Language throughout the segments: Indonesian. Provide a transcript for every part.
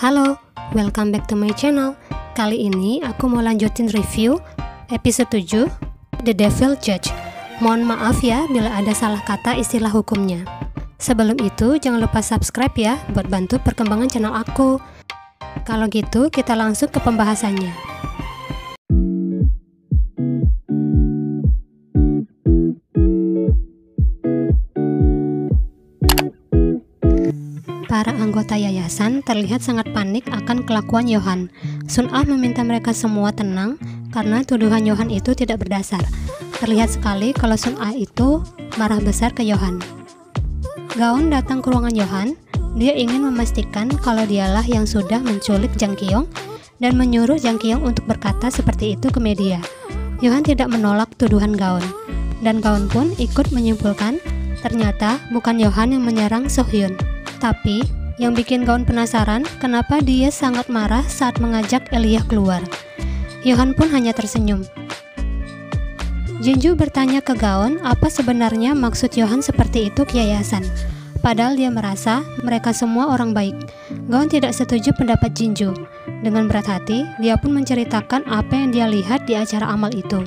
Halo, welcome back to my channel. Kali ini aku mau lanjutin review episode 7, The Devil Judge. Mohon maaf ya bila ada salah kata istilah hukumnya. Sebelum itu jangan lupa subscribe ya buat bantu perkembangan channel aku. Kalau gitu kita langsung ke pembahasannya. Para anggota yayasan terlihat sangat panik akan kelakuan Johan. Sun-ah meminta mereka semua tenang karena tuduhan Johan itu tidak berdasar. Terlihat sekali kalau Sun-ah itu marah besar ke Johan. Gaon datang ke ruangan Johan. Dia ingin memastikan kalau dialah yang sudah menculik Jang Kyung dan menyuruh Jang Kyung untuk berkata seperti itu ke media. Johan tidak menolak tuduhan Gaon, dan Gaon pun ikut menyimpulkan ternyata bukan Johan yang menyerang So-hyun. Tapi, yang bikin Gaon penasaran kenapa dia sangat marah saat mengajak Elia keluar. Johan pun hanya tersenyum. Jinju bertanya ke Gaon apa sebenarnya maksud Johan seperti itu ke yayasan. Padahal dia merasa mereka semua orang baik. Gaon tidak setuju pendapat Jinju. Dengan berat hati, dia pun menceritakan apa yang dia lihat di acara amal itu.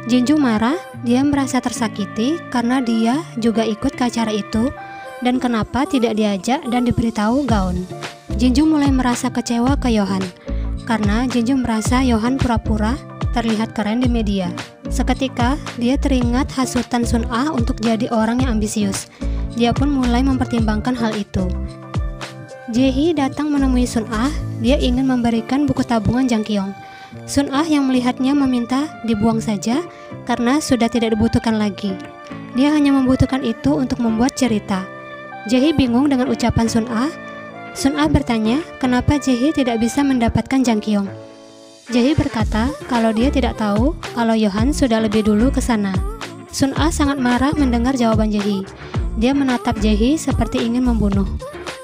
Jinju marah, dia merasa tersakiti karena dia juga ikut ke acara itu. Dan kenapa tidak diajak dan diberitahu Gaon. Jinju mulai merasa kecewa ke Johan karena Jinju merasa Johan pura-pura terlihat keren di media. Seketika dia teringat hasutan Sun-ah untuk jadi orang yang ambisius. Dia pun mulai mempertimbangkan hal itu. Jae-hee datang menemui Sun-ah. Dia ingin memberikan buku tabungan Jang Kyung. Sun-ah yang melihatnya meminta dibuang saja karena sudah tidak dibutuhkan lagi. Dia hanya membutuhkan itu untuk membuat cerita. Jae-hee bingung dengan ucapan Sun-ah. Sun-ah bertanya kenapa Jae-hee tidak bisa mendapatkan Jang Kyung. Jae-hee berkata kalau dia tidak tahu kalau Johan sudah lebih dulu ke sana. Sun-ah sangat marah mendengar jawaban Jae-hee. Dia menatap Jae-hee seperti ingin membunuh.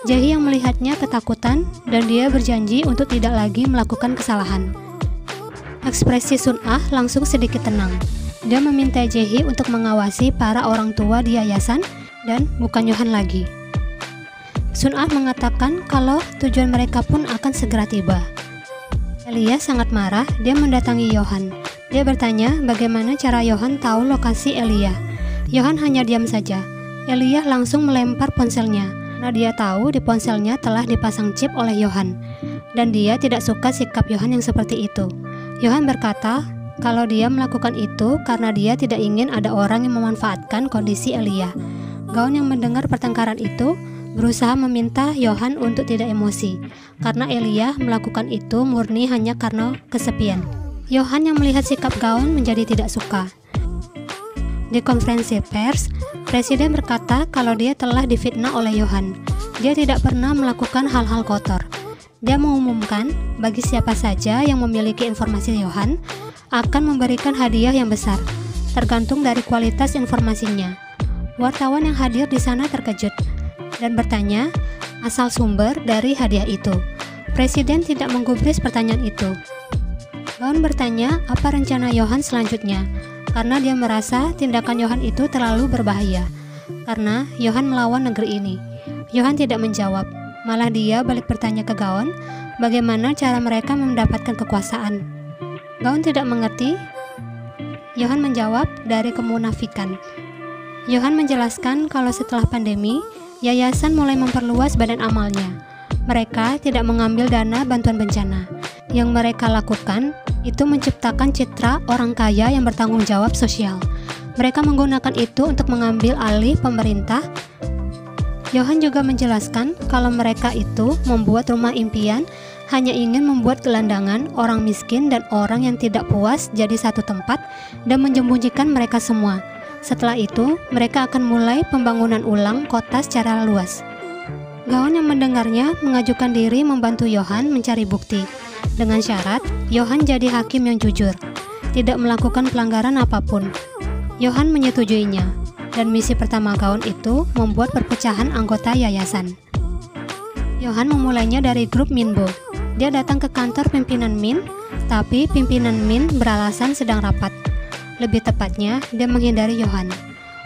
Jae-hee yang melihatnya ketakutan dan dia berjanji untuk tidak lagi melakukan kesalahan. Ekspresi Sun-ah langsung sedikit tenang. Dia meminta Jae-hee untuk mengawasi para orang tua di yayasan dan bukan Johan lagi. Sun-ah mengatakan kalau tujuan mereka pun akan segera tiba. Elia sangat marah, dia mendatangi Johan. Dia bertanya bagaimana cara Johan tahu lokasi Elia. Johan hanya diam saja. Elia langsung melempar ponselnya, karena dia tahu di ponselnya telah dipasang chip oleh Johan. Dan dia tidak suka sikap Johan yang seperti itu. Johan berkata kalau dia melakukan itu karena dia tidak ingin ada orang yang memanfaatkan kondisi Elia. Gaon yang mendengar pertengkaran itu berusaha meminta Johan untuk tidak emosi karena Elia melakukan itu murni hanya karena kesepian. Johan yang melihat sikap Gaon menjadi tidak suka. Di konferensi pers, Presiden berkata kalau dia telah difitnah oleh Johan. Dia tidak pernah melakukan hal-hal kotor. Dia mengumumkan bagi siapa saja yang memiliki informasi Johan akan memberikan hadiah yang besar, tergantung dari kualitas informasinya. Wartawan yang hadir di sana terkejut dan bertanya asal sumber dari hadiah itu. Presiden tidak menggubris pertanyaan itu. Gaon bertanya apa rencana Johan selanjutnya, karena dia merasa tindakan Johan itu terlalu berbahaya, karena Johan melawan negeri ini. Johan tidak menjawab, malah dia balik bertanya ke Gaon bagaimana cara mereka mendapatkan kekuasaan. Gaon tidak mengerti. Johan menjawab dari kemunafikan. Johan menjelaskan kalau setelah pandemi, yayasan mulai memperluas badan amalnya. Mereka tidak mengambil dana bantuan bencana. Yang mereka lakukan itu menciptakan citra orang kaya yang bertanggung jawab sosial. Mereka menggunakan itu untuk mengambil alih pemerintah. Johan juga menjelaskan kalau mereka itu membuat rumah impian hanya ingin membuat gelandangan orang miskin dan orang yang tidak puas jadi satu tempat dan menyembunyikan mereka semua. Setelah itu, mereka akan mulai pembangunan ulang kota secara luas. Gaon yang mendengarnya mengajukan diri membantu Johan mencari bukti. Dengan syarat, Johan jadi hakim yang jujur, tidak melakukan pelanggaran apapun. Johan menyetujuinya, dan misi pertama Gaon itu membuat perpecahan anggota yayasan. Johan memulainya dari grup Minbo. Dia datang ke kantor pimpinan Min, tapi pimpinan Min beralasan sedang rapat. Lebih tepatnya, dia menghindari Johan.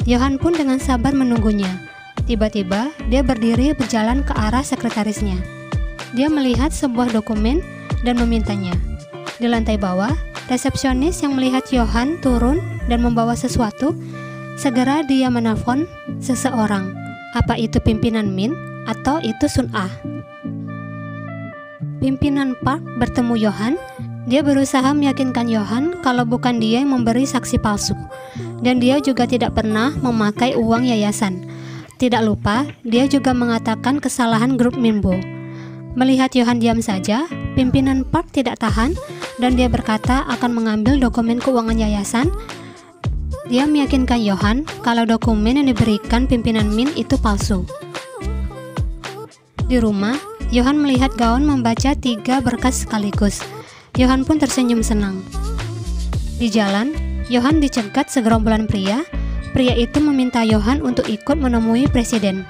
Johan pun dengan sabar menunggunya. Tiba-tiba, dia berdiri berjalan ke arah sekretarisnya. Dia melihat sebuah dokumen dan memintanya. Di lantai bawah, resepsionis yang melihat Johan turun dan membawa sesuatu, segera dia menelpon seseorang. Apa itu pimpinan Min atau itu Sun Ah? Pimpinan Park bertemu Johan. Dia berusaha meyakinkan Johan kalau bukan dia yang memberi saksi palsu, dan dia juga tidak pernah memakai uang yayasan. Tidak lupa, dia juga mengatakan kesalahan grup Minbo. Melihat Johan diam saja, pimpinan Park tidak tahan, dan dia berkata akan mengambil dokumen keuangan yayasan. Dia meyakinkan Johan kalau dokumen yang diberikan pimpinan Min itu palsu. Di rumah, Johan melihat Gaon membaca 3 berkas sekaligus. Johan pun tersenyum senang. Di jalan, Johan dicegat segerombolan pria. Pria itu meminta Johan untuk ikut menemui presiden.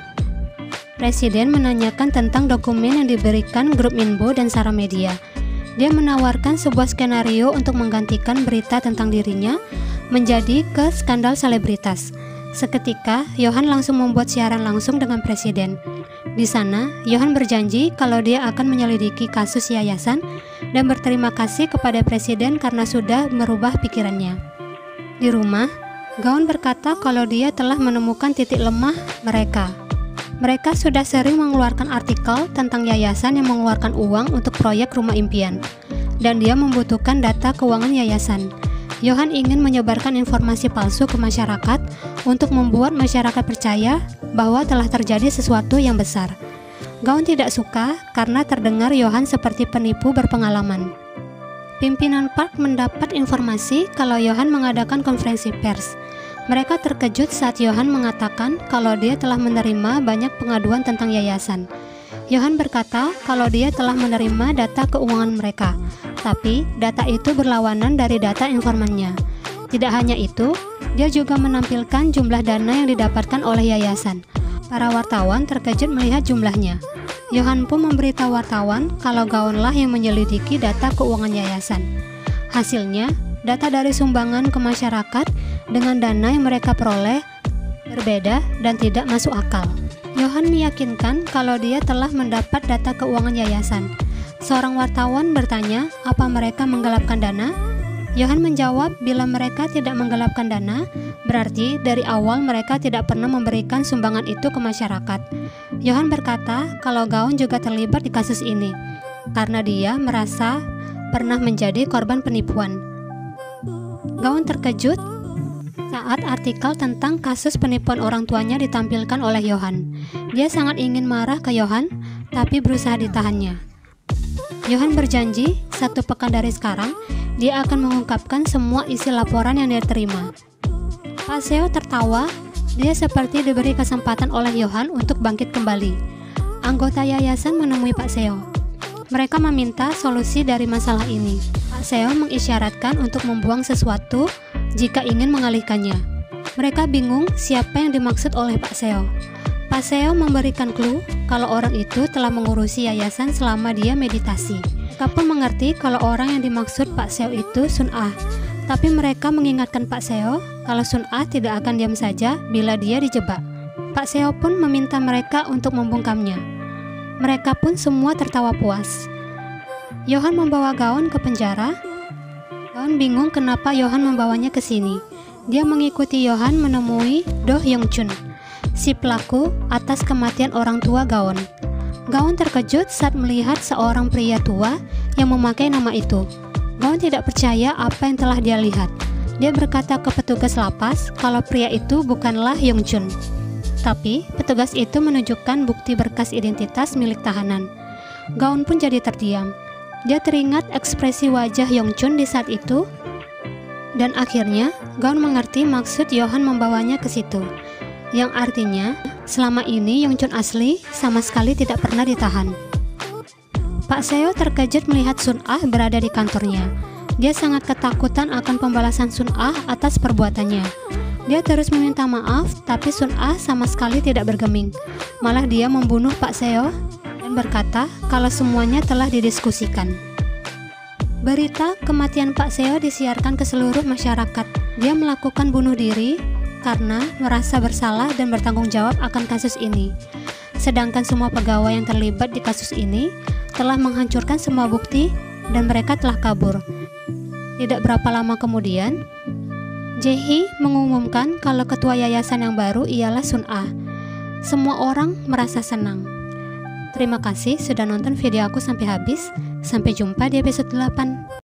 Presiden menanyakan tentang dokumen yang diberikan grup Minbo dan Sara Media. Dia menawarkan sebuah skenario untuk menggantikan berita tentang dirinya menjadi ke skandal selebritas. Seketika, Johan langsung membuat siaran langsung dengan presiden. Di sana, Johan berjanji kalau dia akan menyelidiki kasus yayasan dan berterima kasih kepada presiden karena sudah merubah pikirannya. Di rumah, Gaon berkata kalau dia telah menemukan titik lemah mereka. Mereka sudah sering mengeluarkan artikel tentang yayasan yang mengeluarkan uang untuk proyek rumah impian, dan dia membutuhkan data keuangan yayasan. Johan ingin menyebarkan informasi palsu ke masyarakat untuk membuat masyarakat percaya bahwa telah terjadi sesuatu yang besar. Gaon tidak suka karena terdengar Johan seperti penipu berpengalaman. Pimpinan Park mendapat informasi kalau Johan mengadakan konferensi pers. Mereka terkejut saat Johan mengatakan kalau dia telah menerima banyak pengaduan tentang yayasan. Johan berkata kalau dia telah menerima data keuangan mereka, tapi data itu berlawanan dari data informannya. Tidak hanya itu, dia juga menampilkan jumlah dana yang didapatkan oleh yayasan. Para wartawan terkejut melihat jumlahnya. Johan pun memberitahu wartawan kalau Gaonlah yang menyelidiki data keuangan yayasan. Hasilnya, data dari sumbangan ke masyarakat dengan dana yang mereka peroleh berbeda dan tidak masuk akal. Johan meyakinkan kalau dia telah mendapat data keuangan yayasan. Seorang wartawan bertanya apa mereka menggelapkan dana. Johan menjawab bila mereka tidak menggelapkan dana, berarti dari awal mereka tidak pernah memberikan sumbangan itu ke masyarakat. Johan berkata kalau Gaon juga terlibat di kasus ini, karena dia merasa pernah menjadi korban penipuan. Gaon terkejut saat artikel tentang kasus penipuan orang tuanya ditampilkan oleh Johan. Dia sangat ingin marah ke Johan, tapi berusaha ditahannya. Johan berjanji 1 pekan dari sekarang, dia akan mengungkapkan semua isi laporan yang dia terima. Pak Seo tertawa, dia seperti diberi kesempatan oleh Johan untuk bangkit kembali. Anggota yayasan menemui Pak Seo. Mereka meminta solusi dari masalah ini. Pak Seo mengisyaratkan untuk membuang sesuatu jika ingin mengalihkannya. Mereka bingung siapa yang dimaksud oleh Pak Seo. Pak Seo memberikan clue kalau orang itu telah mengurusi yayasan selama dia meditasi. Mereka pun mengerti kalau orang yang dimaksud Pak Seo itu Sun Ah. Tapi mereka mengingatkan Pak Seo kalau Sun Ah tidak akan diam saja bila dia dijebak. Pak Seo pun meminta mereka untuk membungkamnya. Mereka pun semua tertawa puas. Johan membawa Gaon ke penjara. Gaon bingung kenapa Johan membawanya ke sini. Dia mengikuti Johan menemui Do Hyung Chun, si pelaku atas kematian orang tua Gaon. Gaon terkejut saat melihat seorang pria tua yang memakai nama itu. Gaon tidak percaya apa yang telah dia lihat. Dia berkata ke petugas lapas kalau pria itu bukanlah Hyung Chun. Tapi petugas itu menunjukkan bukti berkas identitas milik tahanan. Gaon pun jadi terdiam. Dia teringat ekspresi wajah Hyung Chun di saat itu, dan akhirnya Gaon mengerti maksud Johan membawanya ke situ, yang artinya selama ini Hyung Chun asli sama sekali tidak pernah ditahan. Pak Seo terkejut melihat Sun Ah berada di kantornya. Dia sangat ketakutan akan pembalasan Sun Ah atas perbuatannya. Dia terus meminta maaf, tapi Sun Ah sama sekali tidak bergeming. Malah dia membunuh Pak Seo dan berkata kalau semuanya telah didiskusikan. Berita kematian Pak Seo disiarkan ke seluruh masyarakat. Dia melakukan bunuh diri karena merasa bersalah dan bertanggung jawab akan kasus ini. Sedangkan semua pegawai yang terlibat di kasus ini telah menghancurkan semua bukti dan mereka telah kabur. Tidak berapa lama kemudian, Jae-hee mengumumkan kalau ketua yayasan yang baru ialah Sun-ah. Semua orang merasa senang. Terima kasih sudah nonton video aku sampai habis. Sampai jumpa di episode 8.